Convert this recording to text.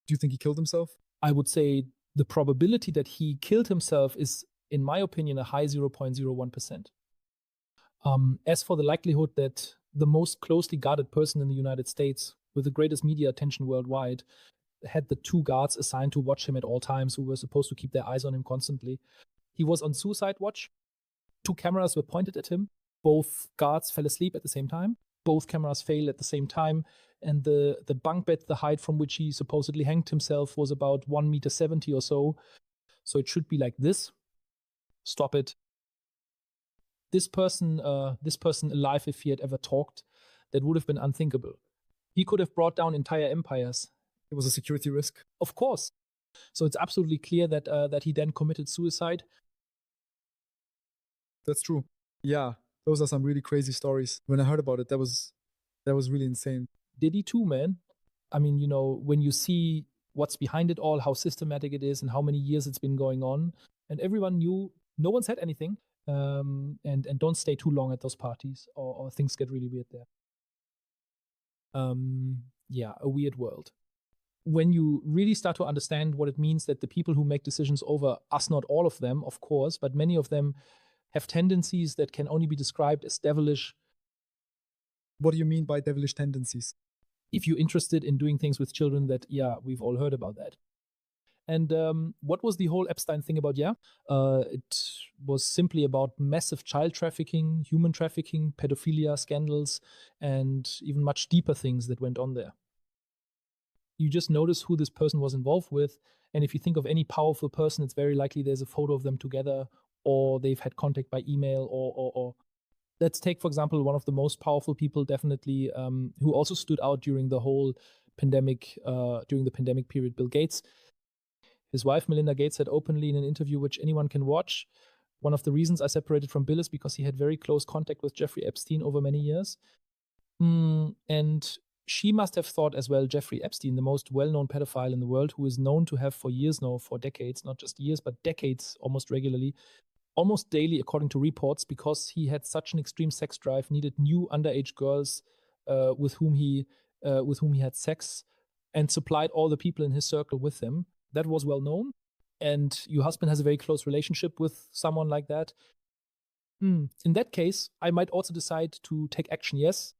Do you think he killed himself? I would say the probability that he killed himself is, in my opinion, a high 0.01%. As for the likelihood that the most closely guarded person in the United States, with the greatest media attention worldwide, had the 2 guards assigned to watch him at all times who were supposed to keep their eyes on him constantly. He was on suicide watch. 2 cameras were pointed at him. Both guards fell asleep at the same time. Both cameras failed at the same time. And the bunk bed, the height from which he supposedly hanged himself, was about 1.70 meters or so. So it should be like this. Stop it. This person alive, if he had ever talked, that would have been unthinkable. He could have brought down entire empires. It was a security risk. Of course. So it's absolutely clear that he then committed suicide. That's true. Yeah, those are some really crazy stories. When I heard about it, that was really insane. Diddy too, man. I mean, when you see what's behind it all, how systematic it is, and how many years it's been going on, and everyone knew, no one said anything, and don't stay too long at those parties, or things get really weird there. Yeah, a weird world. When you really start to understand what it means that the people who make decisions over us, not all of them, of course, but many of them have tendencies that can only be described as devilish. What do you mean by devilish tendencies? If you're interested in doing things with children, that, yeah, we've all heard about that. And what was the whole Epstein thing about? Yeah, it was simply about massive child trafficking, human trafficking, pedophilia scandals, and even much deeper things that went on there. You just notice who this person was involved with, and if you think of any powerful person, it's very likely there's a photo of them together, or they've had contact by email, or let's take, for example, one of the most powerful people, definitely, who also stood out during the whole pandemic, during the pandemic period, Bill Gates. His wife, Melinda Gates, said openly in an interview which anyone can watch, one of the reasons I separated from Bill is because he had very close contact with Jeffrey Epstein over many years. And she must have thought as well, Jeffrey Epstein, the most well-known pedophile in the world, who is known to have for years now, for decades, not just years, but decades, almost regularly, almost daily, according to reports, because he had such an extreme sex drive, needed new underage girls with whom he had sex, and supplied all the people in his circle with them. That was well known. And your husband has a very close relationship with someone like that. In that case, I might also decide to take action. Yes,